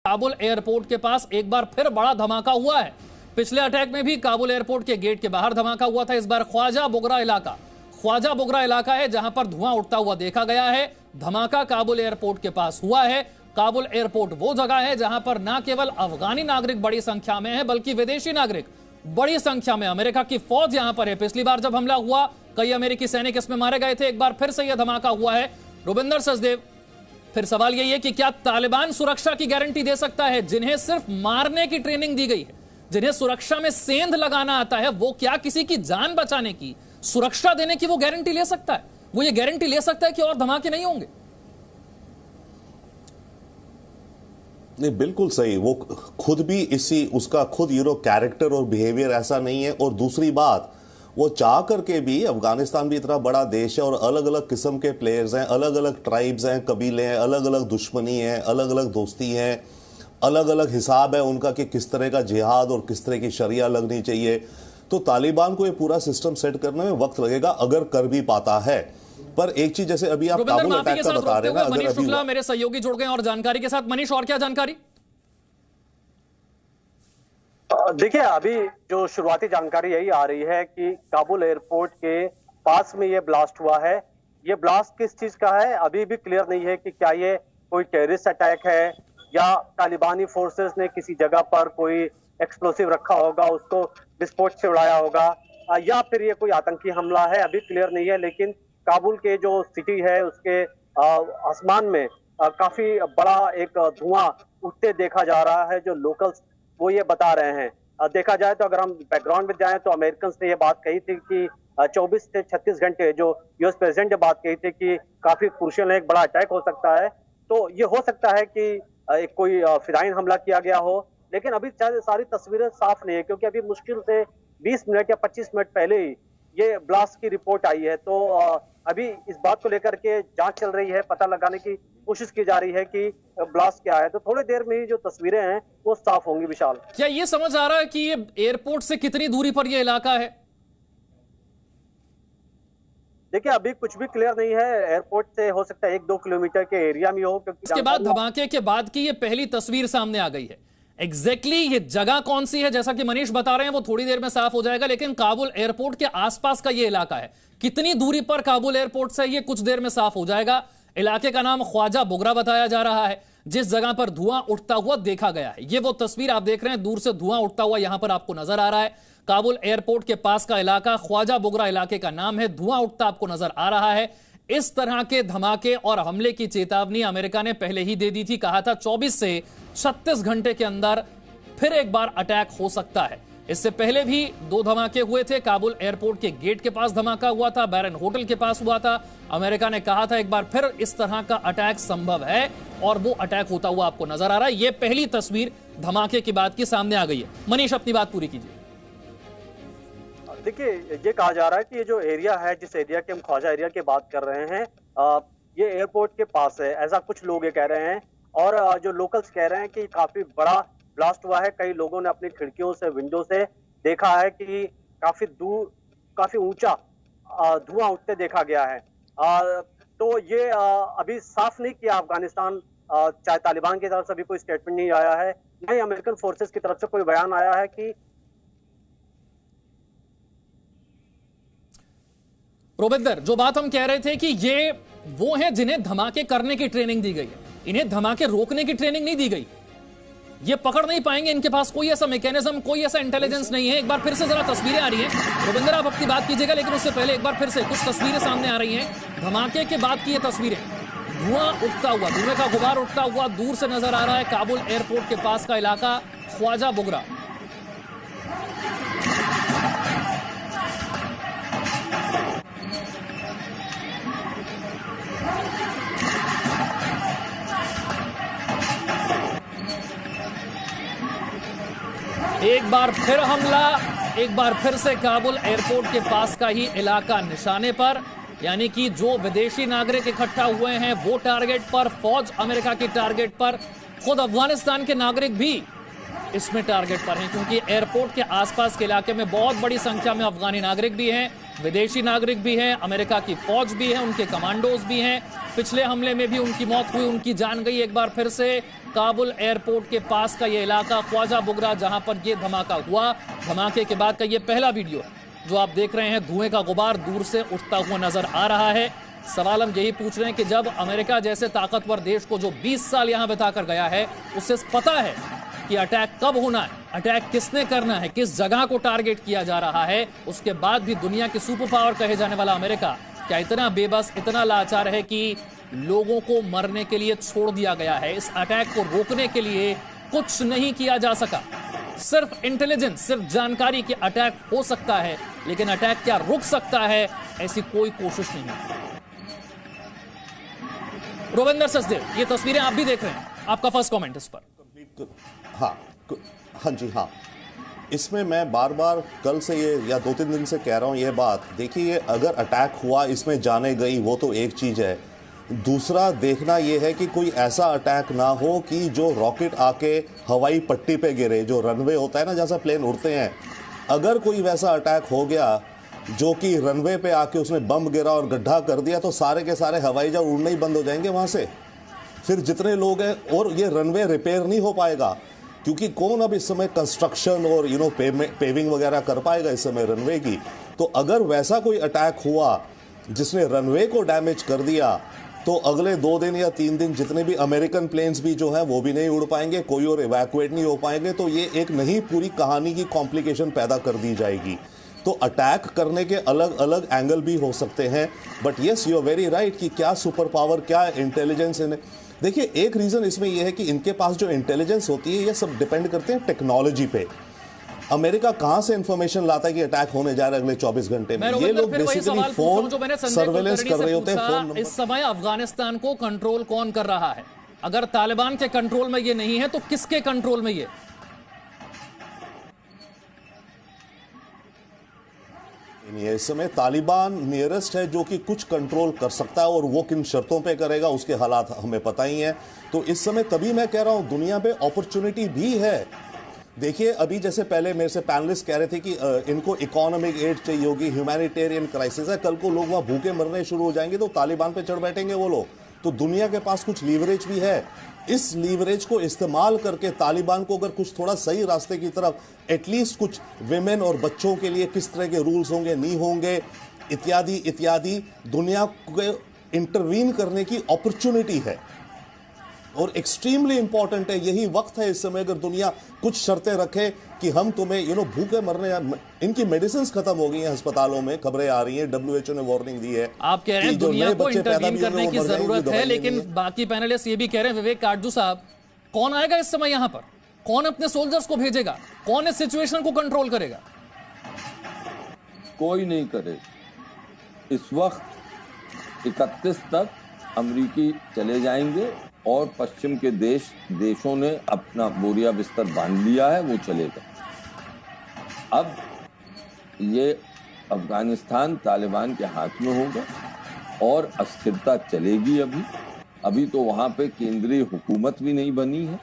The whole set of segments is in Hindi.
काबुल एयरपोर्ट के पास एक बार फिर बड़ा धमाका हुआ है। पिछले अटैक में भी काबुल एयरपोर्ट के गेट के बाहर धमाका हुआ था। इस बार ख्वाजा बोगरा इलाका है जहां पर धुआं उठता हुआ देखा गया है। धमाका काबुल एयरपोर्ट के पास हुआ है। काबुल एयरपोर्ट वो जगह है जहां पर न केवल अफगानी नागरिक बड़ी संख्या में है बल्कि विदेशी नागरिक बड़ी संख्या में। अमेरिका की फौज यहां पर है। पिछली बार जब हमला हुआ कई अमेरिकी सैनिक इसमें मारे गए थे। एक बार फिर से यह धमाका हुआ है। रुबिंदर सचदेव, फिर सवाल यही है कि क्या तालिबान सुरक्षा की गारंटी दे सकता है? जिन्हें सिर्फ मारने की ट्रेनिंग दी गई है, जिन्हें सुरक्षा में सेंध लगाना आता है, वो क्या किसी की जान बचाने की, सुरक्षा देने की वो गारंटी ले सकता है? वो ये गारंटी ले सकता है कि और धमाके नहीं होंगे? नहीं, बिल्कुल सही। वो खुद भी उसका खुद कैरेक्टर और बिहेवियर ऐसा नहीं है। और दूसरी बात, वो चाह करके भी, अफगानिस्तान भी इतना बड़ा देश है और अलग अलग किस्म के प्लेयर्स हैं, अलग अलग ट्राइब्स हैं, कबीले हैं, अलग अलग दुश्मनी है, अलग अलग दोस्ती है, अलग अलग हिसाब है उनका कि किस तरह का जिहाद और किस तरह की शरिया लगनी चाहिए। तो तालिबान को ये पूरा सिस्टम सेट करने में वक्त लगेगा, अगर कर भी पाता है। पर एक चीज, जैसे अभी आप काबुल अटैक का बता रहे हैं ना, मनीष शुक्ला मेरे सहयोगी जुड़ गए और जानकारी के साथ। मनीष, और क्या जानकारी? देखिए, अभी जो शुरुआती जानकारी यही आ रही है कि काबुल एयरपोर्ट के पास में ये ब्लास्ट हुआ है। ये ब्लास्ट किस चीज का है अभी भी क्लियर नहीं है कि क्या ये कोई टेररिस्ट अटैक है या तालिबानी फोर्सेस ने किसी जगह पर कोई एक्सप्लोसिव रखा होगा, उसको विस्फोट से उड़ाया होगा, या फिर ये कोई आतंकी हमला है, अभी क्लियर नहीं है। लेकिन काबुल के जो सिटी है उसके आसमान में काफी बड़ा एक धुआं उठते देखा जा रहा है। जो लोकल्स वो ये बता रहे हैं। देखा जाए तो अगर हम बैकग्राउंड में जाएं तो अमेरिकन ने ये बात कही थी कि 24 से 36 घंटे, जो यूएस प्रेसिडेंट ने बात कही थी कि काफी क्रूशियल है, एक बड़ा अटैक हो सकता है। तो ये हो सकता है कि एक कोई फिदाइन हमला किया गया हो, लेकिन अभी सारी तस्वीरें साफ नहीं है, क्योंकि अभी मुश्किल से 20 मिनट या 25 मिनट पहले ही ये ब्लास्ट की रिपोर्ट आई है। तो अभी इस बात को लेकर के जांच चल रही है, पता लगाने की कोशिश की जा रही है कि ब्लास्ट क्या है। तो थोड़ी देर में ही जो तस्वीरें हैं वो साफ होंगी। विशाल, क्या ये समझ आ रहा है कि ये एयरपोर्ट से कितनी दूरी पर ये इलाका है? देखिए, अभी कुछ भी क्लियर नहीं है। एयरपोर्ट से हो सकता है 1-2 किलोमीटर के एरिया में हो, क्योंकि इसके बाद धमाके के बाद की ये पहली तस्वीर सामने आ गई है। एग्जैक्टली ये जगह कौन सी है, जैसा कि मनीष बता रहे हैं, वो थोड़ी देर में साफ हो जाएगा। लेकिन काबुल एयरपोर्ट के आसपास का ये इलाका है, कितनी दूरी पर काबुल एयरपोर्ट से, ये कुछ देर में साफ हो जाएगा। इलाके का नाम ख्वाजा बोगरा बताया जा रहा है, जिस जगह पर धुआं उठता हुआ देखा गया है। ये वो तस्वीर आप देख रहे हैं, दूर से धुआं उठता हुआ यहां पर आपको नजर आ रहा है। काबुल एयरपोर्ट के पास का इलाका ख्वाजा बोगरा इलाके का नाम है। धुआं उठता आपको नजर आ रहा है। इस तरह के धमाके और हमले की चेतावनी अमेरिका ने पहले ही दे दी थी। कहा था 24 से 36 घंटे के अंदर फिर एक बार अटैक हो सकता है। इससे पहले भी 2 धमाके हुए थे। काबुल एयरपोर्ट के गेट के पास धमाका हुआ था, बैरन होटल के पास हुआ था। अमेरिका ने कहा था एक बार फिर इस तरह का अटैक संभव है, और वो अटैक होता हुआ आपको नजर आ रहा है। ये पहली तस्वीर धमाके की बात की सामने आ गई है। मनीष, अपनी बात पूरी कीजिए। देखिए, ये कहा जा रहा है कि ये जो एरिया है, जिस एरिया के हम ख्वाजा एरिया की बात कर रहे हैं, ये एयरपोर्ट के पास है, ऐसा कुछ लोग ये कह रहे हैं। और जो लोकल्स कह रहे हैं कि काफी बड़ा ब्लास्ट हुआ है। कई लोगों ने अपनी खिड़कियों से, विंडो से देखा है कि काफी दूर, काफी ऊंचा धुआं उठते देखा गया है। तो ये अभी साफ नहीं किया अफगानिस्तान, चाहे तालिबान की तरफ से भी कोई स्टेटमेंट नहीं आया है, न ही अमेरिकन फोर्सेस की तरफ से कोई बयान आया है कि। रोबिंदर, जो बात हम कह रहे थे कि ये वो हैं जिन्हें धमाके करने की ट्रेनिंग दी गई है, इन्हें धमाके रोकने की ट्रेनिंग नहीं दी गई। ये पकड़ नहीं पाएंगे, इनके पास कोई ऐसा मैकेनिज्म, कोई ऐसा इंटेलिजेंस नहीं है। एक बार फिर से जरा तस्वीरें आ रही हैं। रोबिंदर, आप अपनी बात कीजिएगा, लेकिन उससे पहले एक बार फिर से कुछ तस्वीरें सामने आ रही हैं। धमाके के बाद की ये तस्वीरें, धुआं उठता हुआ, धुएं का गुबार उठता हुआ दूर से नजर आ रहा है। काबुल एयरपोर्ट के पास का इलाका ख्वाजा बोगरा। एक बार फिर हमला, एक बार फिर से काबुल एयरपोर्ट के पास का ही इलाका निशाने पर, यानी कि जो विदेशी नागरिक इकट्ठा हुए हैं वो टारगेट पर, फौज अमेरिका की टारगेट पर, खुद अफगानिस्तान के नागरिक भी इसमें टारगेट पर हैं, क्योंकि एयरपोर्ट के आसपास के इलाके में बहुत बड़ी संख्या में अफगानी नागरिक भी हैं। विदेशी नागरिक भी हैं, अमेरिका की फौज भी है, उनके कमांडोज भी हैं। पिछले हमले में भी उनकी मौत हुई, उनकी जान गई एक बार फिर से। काबुल एयरपोर्ट के पास का ये इलाका ख्वाजा बुगरा, जहां पर ये धमाका हुआ, धमाके के बाद का ये पहला वीडियो है जो आप देख रहे हैं। धुएं का गुबार दूर से उठता हुआ नजर आ रहा है। सवाल हम यही पूछ रहे हैं कि जब अमेरिका जैसे ताकतवर देश को जो 20 साल यहां बिताकर गया है, उसे पता है कि अटैक कब होना है, अटैक किसने करना है, किस जगह को टारगेट किया जा रहा है, उसके बाद भी दुनिया की सुपर पावर कहे जाने वाला अमेरिका क्या इतना बेबस, इतना लाचार है कि लोगों को मरने के लिए छोड़ दिया गया है? इस अटैक को रोकने के लिए कुछ नहीं किया जा सका। सिर्फ इंटेलिजेंस, सिर्फ जानकारी कि अटैक हो सकता है, लेकिन अटैक क्या रुक सकता है, ऐसी कोई कोशिश नहीं है। रोविंदर सचदेव, ये तस्वीरें आप भी देख रहे हैं, आपका फर्स्ट कमेंट इस पर। हाँ जी, हाँ, इसमें मैं बार बार कल से ये या 2-3 दिन से कह रहा हूँ ये बात। देखिए, अगर अटैक हुआ, इसमें जाने गई, वो तो एक चीज़ है। दूसरा देखना ये है कि कोई ऐसा अटैक ना हो कि जो रॉकेट आके हवाई पट्टी पे गिरे, जो रनवे होता है ना जैसा प्लेन उड़ते हैं, अगर कोई वैसा अटैक हो गया जो कि रनवे पे आके उसने बम गिरा और गड्ढा कर दिया, तो सारे के सारे हवाई जहाज उड़ने ही बंद हो जाएंगे वहाँ से। फिर जितने लोग हैं, और ये रनवे रिपेयर नहीं हो पाएगा, क्योंकि कौन अब इस समय कंस्ट्रक्शन और पेविंग वगैरह कर पाएगा इस समय रनवे की। तो अगर वैसा कोई अटैक हुआ जिसने रनवे को डैमेज कर दिया, तो अगले 2 दिन या 3 दिन जितने भी अमेरिकन प्लेन्स भी जो है वो भी नहीं उड़ पाएंगे, कोई और इवैक्यूएट नहीं हो पाएंगे। तो ये एक नई पूरी कहानी की कॉम्प्लिकेशन पैदा कर दी जाएगी। तो अटैक करने के अलग अलग एंगल भी हो सकते हैं, but yes, you are very right कि क्या सुपर पावर, क्या इंटेलिजेंस इन्हें। देखिए, एक रीज़न इसमें यह है कि इनके पास जो इंटेलिजेंस होती है, ये सब डिपेंड करते हैं टेक्नोलॉजी पे। अमेरिका कहां से इंफॉर्मेशन लाता है कि अटैक होने जा रहा है अगले 24 घंटे में? ये लोग बेसिकली फोन सर्वेलेंस कर रहे होते हैं। फोन इस समय अफगानिस्तान को कंट्रोल कौन कर रहा है? अगर तालिबान के कंट्रोल में ये नहीं है तो किसके कंट्रोल में ये? इस समय तालिबान नियरेस्ट है जो कि कुछ कंट्रोल कर सकता है, और वो किन शर्तों पे करेगा उसके हालात हमें पता ही है। तो इस समय तभी मैं कह रहा हूं दुनिया पे अपॉर्चुनिटी भी है। देखिए, अभी जैसे पहले मेरे से पैनलिस्ट कह रहे थे कि इनको इकोनॉमिक एड चाहिए होगी, ह्यूमैनिटेरियन क्राइसिस है, कल को लोग वहाँ भूखे मरने शुरू हो जाएंगे तो तालिबान पे चढ़ बैठेंगे वो लोग। तो दुनिया के पास कुछ लीवरेज भी है। इस लीवरेज को इस्तेमाल करके तालिबान को अगर कुछ थोड़ा सही रास्ते की तरफ, एटलीस्ट कुछ विमेन और बच्चों के लिए किस तरह के रूल्स होंगे, नहीं होंगे, इत्यादि इत्यादि, दुनिया को इंटरवीन करने की अपॉर्चुनिटी है और एक्सट्रीमली इंपॉर्टेंट है। यही वक्त है इस समय, अगर दुनिया कुछ शर्तें रखे कि हम तुम्हें भूखे मरने, इनकी मेडिसिन खत्म हो गई हैं अस्पतालों में, खबरें आ रही हैं, WHO ने वार्निंग दी है। आप कह रहे हैं दुनिया को इंटरवीन करने की जरूरत है, लेकिन बाकी पैनलिस्ट ये भी कह रहे हैं, विवेक काटजू साहब, कौन आएगा इस समय यहां पर? कौन अपने सोल्जर्स को भेजेगा? कौन इस सिचुएशन को कंट्रोल करेगा? कोई नहीं करेगा। इस वक्त 31 तक अमेरिकी चले जाएंगे और पश्चिम के देशों ने अपना बोरिया बिस्तर बांध लिया है, वो चलेगा। अब ये अफगानिस्तान तालिबान के हाथ में होगा और अस्थिरता चलेगी। अभी तो वहाँ पे केंद्रीय हुकूमत भी नहीं बनी है,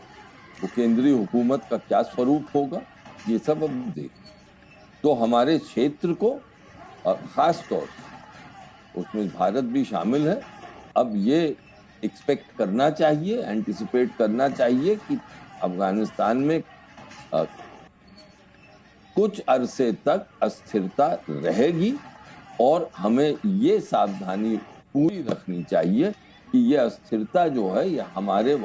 वो केंद्रीय हुकूमत का क्या स्वरूप होगा ये सब अब देखें। तो हमारे क्षेत्र को खास तौर से उसमें भारत भी शामिल है, अब ये एक्सपेक्ट करना चाहिए, एंटिसिपेट करना चाहिए कि अफगानिस्तान में कुछ अरसे तक अस्थिरता रहेगी और हमें ये सावधानी पूरी रखनी चाहिए कि ये अस्थिरता जो है ये हमारे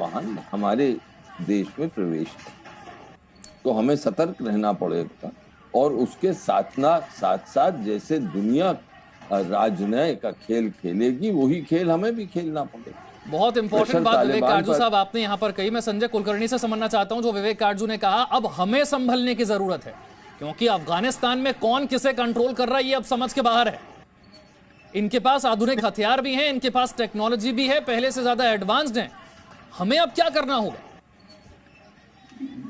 हमारे देश में प्रवेश है। तो हमें सतर्क रहना पड़ेगा और उसके साथ साथ जैसे दुनिया राजनय का खेल खेलेगी वही खेल हमें भी खेलना पड़ेगा। बहुत इंपॉर्टेंट बात विवेक काटजू साहब आपने यहां पर कही। मैं संजय कुलकर्णी से समझना चाहता हूं जो विवेक काटजू ने कहा, अब हमें संभलने की जरूरत है, क्योंकि अफगानिस्तान में कौन किसे कंट्रोल कर रहा है ये अब समझ के बाहर है। इनके पास आधुनिक हथियार भी हैं, इनके पास टेक्नोलॉजी भी है, पहले से ज्यादा एडवांस्ड हैं। हमें अब क्या करना होगा?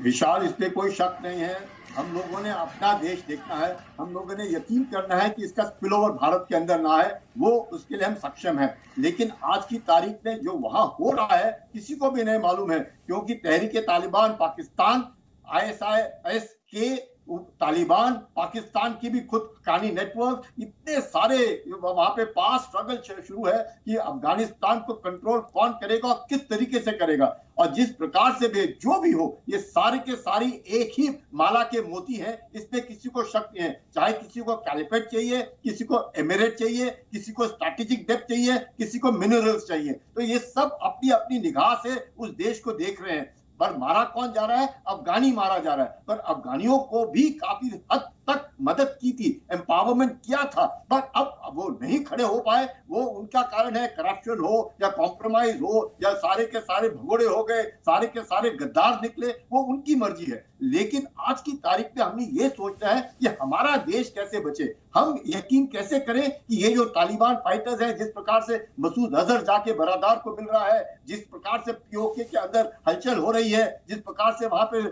विशाल, इस पे कोई शक नहीं है। हम लोगों ने अपना देश देखना है, हम लोगों ने यकीन करना है कि इसका स्पिलओवर भारत के अंदर ना है, वो उसके लिए हम सक्षम हैं। लेकिन आज की तारीख में जो वहां हो रहा है किसी को भी नहीं मालूम है, क्योंकि तहरीक तालिबान पाकिस्तान, ISIS के तालिबान, पाकिस्तान की भी खुद हक्कानी नेटवर्क, इतने सारे वहां पे पास स्ट्रगल शुरू है कि अफगानिस्तान को कंट्रोल कौन करेगा और किस तरीके से करेगा। और जिस प्रकार से भी जो भी हो, ये सारे के सारी एक ही माला के मोती हैं, इसमें किसी को शक नहीं है। चाहे किसी को कैलिफेट चाहिए, किसी को एमिरेट चाहिए, किसी को स्ट्रैटेजिक डेप्थ चाहिए, किसी को मिनरल्स चाहिए, तो ये सब अपनी अपनी निगाह से उस देश को देख रहे हैं। पर मारा कौन जा रहा है? अफगानी मारा जा रहा है। पर अफगानियों को भी काफी हद तक मदद की थी, एम्पावरमेंट किया था, पर अब वो नहीं खड़े हो पाए। वो उनका कारण है, करप्शन हो या कॉम्प्रोमाइज हो या सारे के सारे भगोड़े हो गए, सारे के सारे गद्दार निकले, वो उनकी मर्जी है। लेकिन आज की तारीख में हमने ये सोचना है कि हमारा देश कैसे बचे। हम यकीन कैसे करें कि ये जो तालिबान फाइटर्स हैं, जिस प्रकार से मसूद अजहर जाके बरादार को मिल रहा है, जिस प्रकार से पीओके के अंदर हलचल हो रही है, जिस प्रकार से वहां पे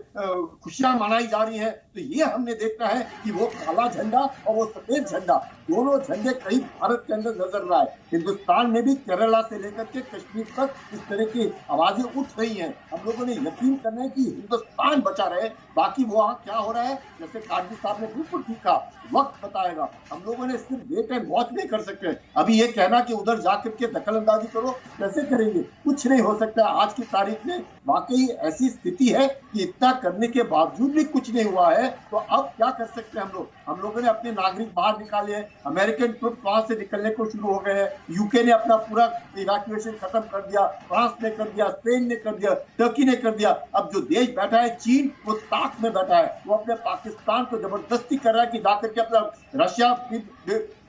खुशियां मनाई जा रही है, तो ये हमने देखना है कि वो काला झंडा और वो सफेद झंडा, दोनों झंडे कहीं भारत के अंदर नजर रहा है। हिंदुस्तान में भी केरला से लेकर के कश्मीर तक इस तरह की आवाजें उठ रही हैं। हम लोगों ने यकीन करना है कि हिंदुस्तान बचा रहे, बाकी वहाँ क्या हो रहा है, जैसे काजी साहब ने बिल्कुल ठीक कहा, वक्त बताएगा। हम लोगों ने सिर्फ वेट एंड वॉच नहीं कर सकते। अभी ये कहना कि उधर जाकर के दखल अंदाजी करो, कैसे करेंगे? कुछ नहीं हो सकता। आज की तारीख में वाकई ऐसी स्थिति है कि इतना करने के बावजूद भी कुछ नहीं हुआ है, तो अब क्या कर सकते हैं हम लोग? हम लोगों ने अपने नागरिक बाहर निकाले हैं, अमेरिकन ट्रुप वहां से निकलने को शुरू हो गए हैं, यूके ने अपना पूरा इवैक्यूएशन खत्म कर दिया, फ्रांस ने कर दिया, स्पेन ने कर दिया, टर्की ने कर दिया। अब जो देश बैठा है चीन, वो ताक में बैठा है, वो अपने पाकिस्तान को जबरदस्ती कर रहा है कि जाकर के अपना रशिया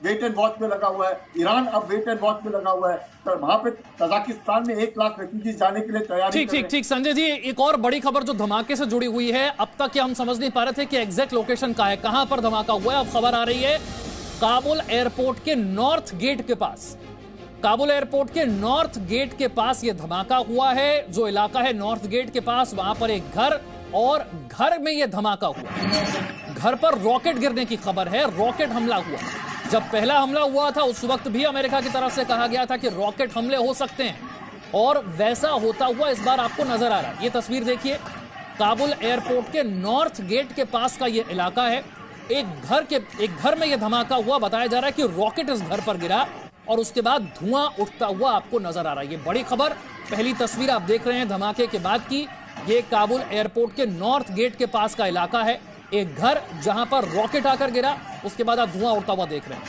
वेट एंड वॉच में लगा हुआ है, ईरान अब वेट एंड वॉच में लगा हुआ है, तो वहां पे तजाकिस्तान में 1 लाख रेफ्यूजी जाने के लिए तैयारी ठीक संजय जी, एक और बड़ी खबर जो धमाके से जुड़ी हुई है, अब तक हम समझ नहीं पा रहे थे कि एग्जैक्ट लोकेशन कहाँ है, कहां पर धमाका हुआ है। अब खबर आ रही है काबुल एयरपोर्ट के नॉर्थ गेट के पास, काबुल एयरपोर्ट के नॉर्थ गेट के पास यह धमाका हुआ है। जो इलाका है नॉर्थ गेट के पास, वहां पर एक घर, और घर में यह धमाका हुआ। घर पर रॉकेट गिरने की खबर है, रॉकेट हमला हुआ। जब पहला हमला हुआ था उस वक्त भी अमेरिका की तरफ से कहा गया था कि रॉकेट हमले हो सकते हैं, और वैसा होता हुआ इस बार आपको नजर आ रहा है। ये तस्वीर देखिए, काबुल एयरपोर्ट के नॉर्थ गेट के पास का ये इलाका है। एक घर में यह धमाका हुआ। बताया जा रहा है कि रॉकेट इस घर पर गिरा और उसके बाद धुआं उठता हुआ आपको नजर आ रहा है। ये बड़ी खबर, पहली तस्वीर आप देख रहे हैं धमाके के बाद की। ये काबुल एयरपोर्ट के नॉर्थ गेट के पास का इलाका है, एक घर जहां पर रॉकेट आकर गिरा, उसके बाद आप धुआं उड़ता हुआ देख रहे हैं।